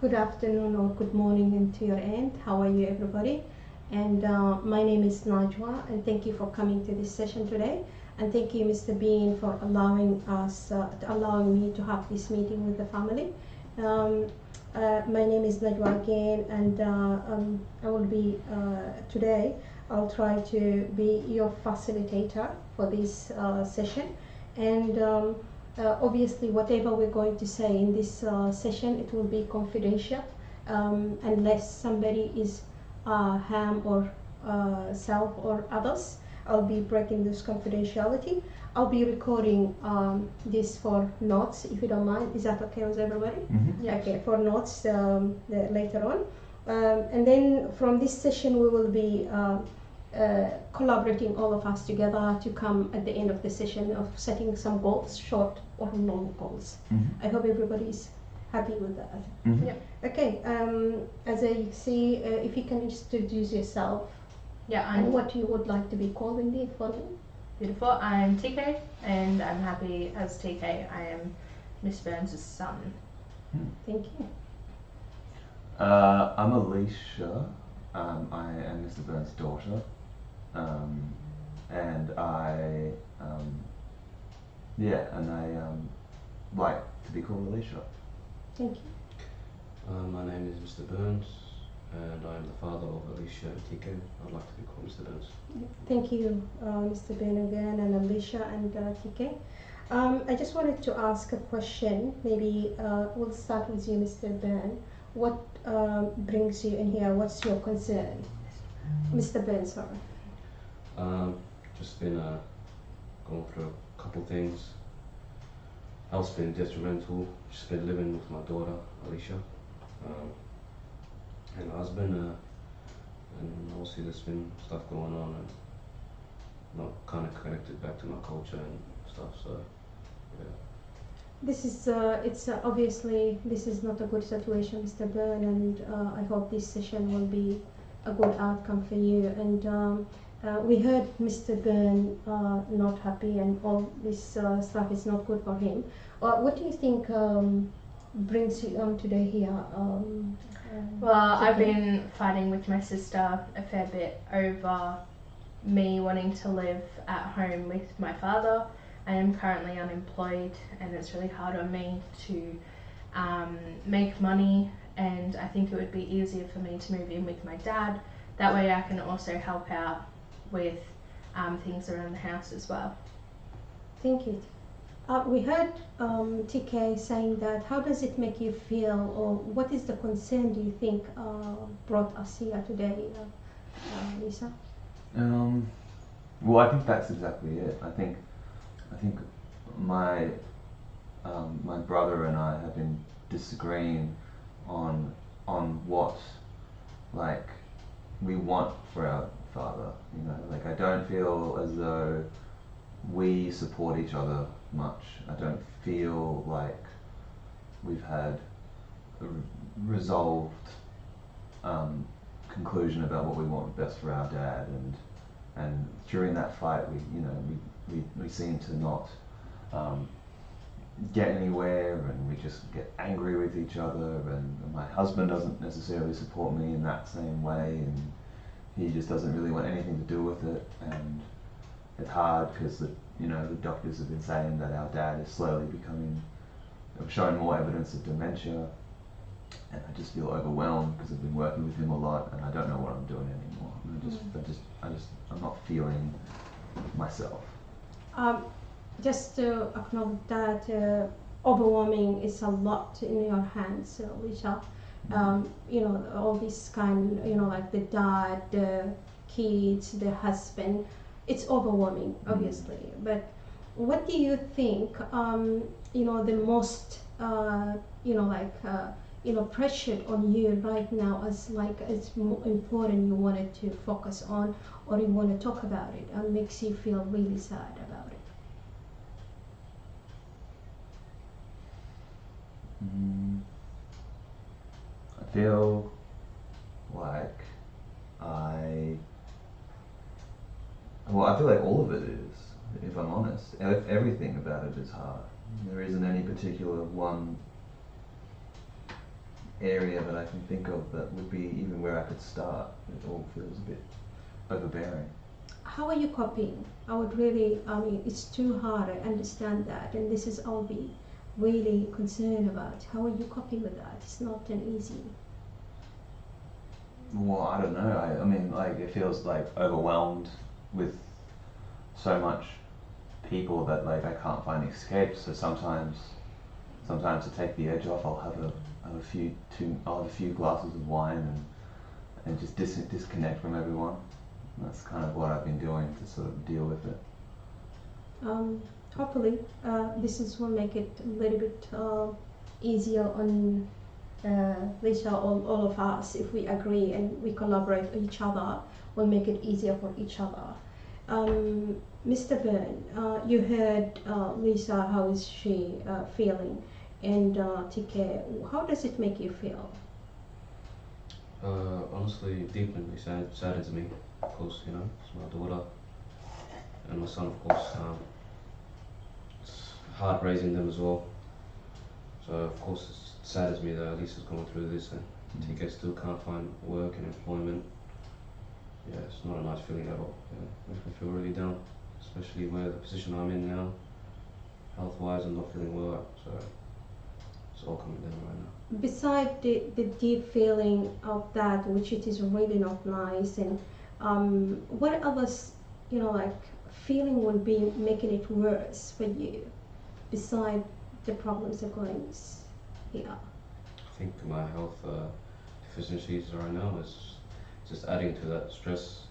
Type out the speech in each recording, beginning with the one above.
Good afternoon or good morning into your end. How are you, everybody? And my name is Najwa, and thank you for coming to this session today. And thank you, Mr. Bean, for allowing me to have this meeting with the family. My name is Najwa again, and I will be today. I'll try to be your facilitator for this session, and obviously, whatever we're going to say in this session, it will be confidential unless somebody is harm or self or others. I'll be breaking this confidentiality. I'll be recording this for notes, if you don't mind. Is that okay with everybody? Mm-hmm. Yeah. Okay, for notes later on. And then from this session, we will be collaborating all of us together to come at the end of the session of setting some goals, short or long goals. Mm-hmm. I hope everybody is happy with that. Mm-hmm. Yeah. Okay. As I see, if you can introduce yourself. Yeah, And what you would like to be called indeed for me. Beautiful. I'm TK, and I'm happy as TK. I am Miss Burns' son. Thank you. I'm Alicia. I am Mr. Burns' daughter, and I like to be called Alicia. Thank you. My name is Mr. Burns, and I am the father of Alicia and TK. I'd like to be called Mr. Burns. Thank you, Mr. Ben again, and Alicia and TK. I just wanted to ask a question. Maybe we'll start with you, Mr. Ben. What brings you in here? What's your concern? Mr. Ben, sorry. Just been going through a couple things. Health's been detrimental. Just been living with my daughter, Alicia, and my husband, and obviously there's been stuff going on and not kind of connected back to my culture and stuff, so yeah. This is, obviously, this is not a good situation, Mr. Byrne, and I hope this session will be a good outcome for you. And we heard Mr. Byrne not happy, and all this stuff is not good for him. What do you think brings you on today here? Well, I've been fighting with my sister a fair bit over me wanting to live at home with my father. I am currently unemployed, and it's really hard on me to make money, and I think it would be easier for me to move in with my dad. That way I can also help out with things around the house as well. Thank you. We heard TK saying that. How does it make you feel, or what is the concern do you think brought us here today, Lisa? Well, I think that's exactly it. I think my my brother and I have been disagreeing on what like we want for our father. You know, like I don't feel as though we support each other much. I don't feel like we've had a resolved conclusion about what we want best for our dad, and during that fight we seem to not get anywhere, and we just get angry with each other, and my husband doesn't necessarily support me in that same way, and he just doesn't really want anything to do with it, and it's hard because the doctors have been saying that our dad is slowly showing more evidence of dementia, and I just feel overwhelmed because I've been working with him a lot, and I don't know what I'm doing anymore. I'm not feeling myself. Just to acknowledge that overwhelming is a lot in your hands, Lisa. All this kind, like the dad, the kids, the husband, it's overwhelming, obviously. But what do you think, the most, pressured on you right now as more important you wanted to focus on, or you want to talk about it, and makes you feel really sad about it? I feel like I feel like all of it is, if I'm honest. Everything about it is hard. There isn't any particular one area that I can think of that would be even where I could start. It all feels a bit overbearing. How are you coping? I would really, I mean, it's too hard, I understand that, and this is all we really concerned about. How are you coping with that? It's not an easy. Well, I don't know. I mean, like, it feels like overwhelmed with so much people that like I can't find escape. So sometimes to take the edge off, I'll have a few glasses of wine and just disconnect from everyone. And that's kind of what I've been doing to sort of deal with it. Hopefully, will make it a little bit easier on Lisa, all of us. If we agree and we collaborate with each other, will make it easier for each other. Mr. Byrne, you heard Lisa, how is she feeling? And TK, how does it make you feel? Honestly, deeply saddens me. Of course, you know, it's my daughter and my son, of course. It's hard raising them as well. So, of course, it saddens me that Lisa's going through this and TK still can't find work and employment. Yeah, it's not a nice feeling at all. Yeah, makes me feel really down, especially where the position I'm in now. Health-wise, I'm not feeling well, so it's all coming down right now. Besides the deep feeling of that, which it is really not nice, and what others, like feeling will be making it worse for you, beside the problems that are going here? I think my health deficiencies right now is just adding to that stress,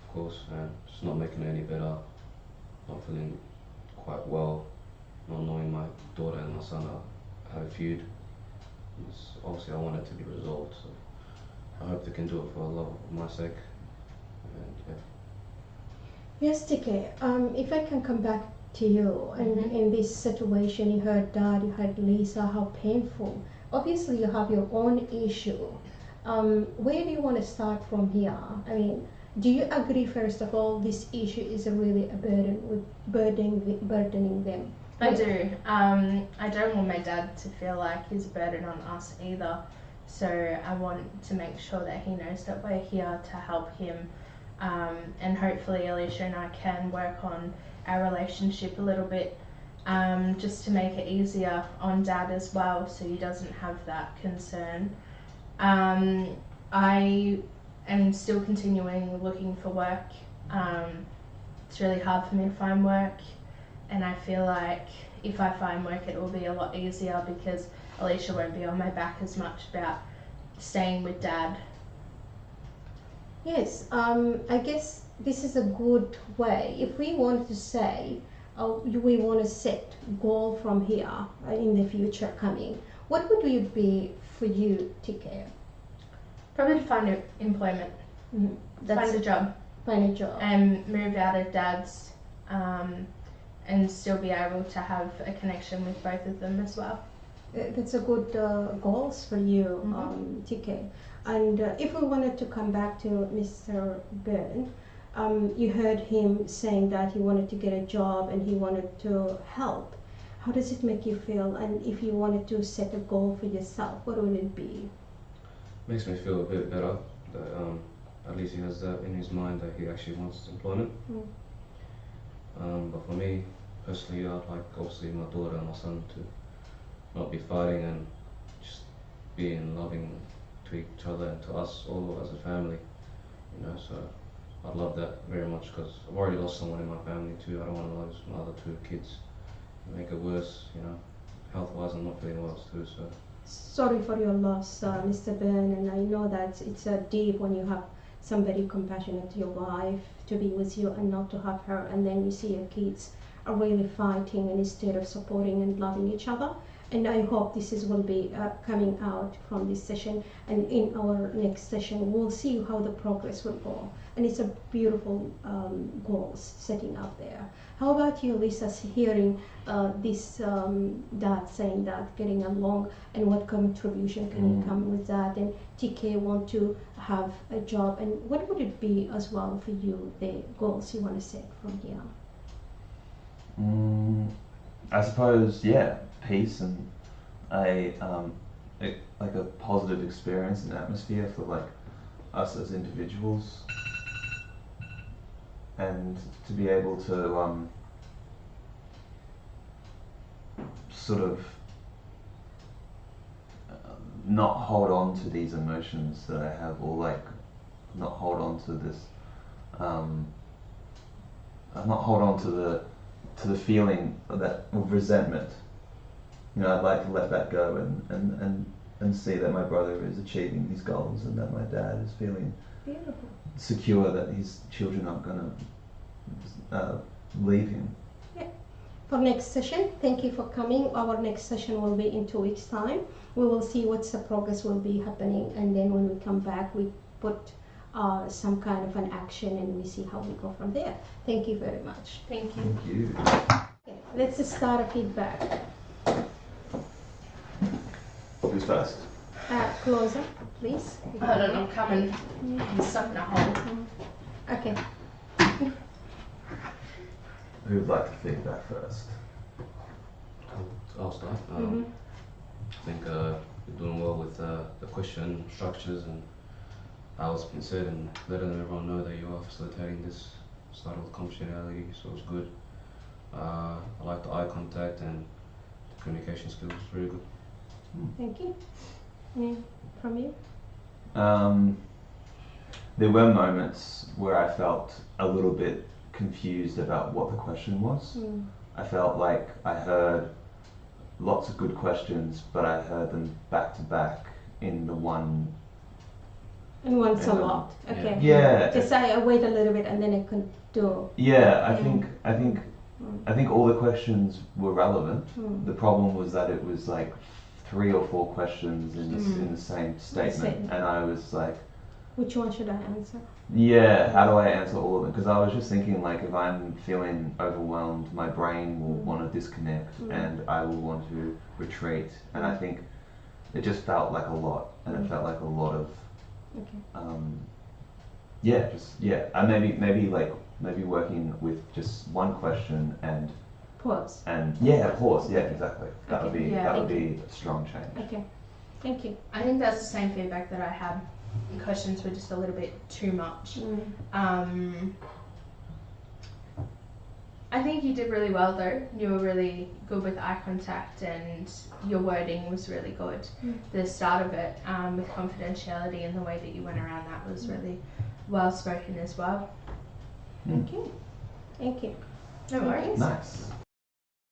of course, and it's not making it any better. Not feeling quite well, not knowing my daughter and my son have a feud. Obviously I want it to be resolved, so I hope they can do it for love of my sake. And yeah. Yes, TK, if I can come back to you, and in this situation, you heard Dad, you heard Lisa, how painful. Obviously you have your own issue. Where do you want to start from here? I mean, do you agree, first of all, this issue is really a burden, burdening them? I do. I don't want my dad to feel like he's a burden on us either. So I want to make sure that he knows that we're here to help him. And hopefully Alicia and I can work on our relationship a little bit, just to make it easier on Dad as well, so he doesn't have that concern. I am still continuing looking for work. It's really hard for me to find work, and I feel like if I find work it will be a lot easier because Alicia won't be on my back as much about staying with Dad. Yes, I guess this is a good way. If we want to say, we want to set goal from here in the future coming, what would it be for you, TK? Probably to find employment, find a job. Find a job. And move out of Dad's, and still be able to have a connection with both of them as well. That's a good goals for you, TK. And if we wanted to come back to Mr. Byrne, you heard him saying that he wanted to get a job and he wanted to help. How does it make you feel? And if you wanted to set a goal for yourself, what would it be? Makes me feel a bit better that at least he has that in his mind that he actually wants employment. But for me personally, I'd like obviously my daughter and my son to not be fighting and just being loving to each other and to us all as a family, so I'd love that very much because I've already lost someone in my family too. I don't want to lose my other two kids and make it worse, health wise I'm not feeling well too, so. Sorry for your loss, Mr. Byrne, and I know that it's deep when you have somebody compassionate to your wife to be with you and not to have her, and then you see your kids are really fighting and instead of supporting and loving each other. And I hope this will be coming out from this session, and in our next session we'll see how the progress will go. And it's a beautiful goals setting up there. How about you, Lisa, hearing this dad saying that, getting along, and what contribution can you come with that? And TK want to have a job, and what would it be as well for you, the goals you want to set from here? I suppose, peace, and like a positive experience and atmosphere for like us as individuals, and to be able to sort of not hold on to these emotions that I have, or like not hold on to this, not hold on to the feeling of resentment. You know, I'd like to let that go and see that my brother is achieving his goals, and that my dad is feeling Beautiful. secure that his children aren't going to leave him. For next session, thank you for coming. Our next session will be in 2 weeks' time. We will see what's the progress will be happening, and then when we come back, we put some kind of an action, and we see how we go from there. Thank you very much. Thank you. Thank you. Okay, let's just start a feedback. Who's first? Closer, please. I don't know, coming. I'm stuck in a hole. Okay. Who would like to feedback first? I'll start. Mhm. I think you're doing well with the question structures and how it's been said, and letting everyone know that you are facilitating this start of confidentiality, so it's good. I like the eye contact and the communication skills, very good. Thank you. From you? There were moments where I felt a little bit confused about what the question was. I felt like I heard lots of good questions, but I heard them back to back in the one. And once a And, lot. Okay. Yeah. Just I wait a little bit and then I can do. Yeah, I Mm. think all the questions were relevant. Mm. The problem was that it was like 3 or 4 questions in the same statement, Statement. and I was like, Which one should I answer? yeah, how do I answer all of them? Because I was just thinking, like, if I'm feeling overwhelmed, my brain will want to disconnect, and I will want to retreat. And I think it just felt like a lot, and it felt like a lot of, Okay. maybe working with just one question and Pause. pause. Yeah, exactly. That would Okay. be Yeah, that would thank be a strong change. Okay. Thank you. I think that's the same feedback that I had. The questions were just a little bit too much. I think you did really well though. You were really good with eye contact, and your wording was really good. The start of it, with confidentiality and the way that you went around that was really well spoken as well. Thank you. Thank you. No worries. Nice.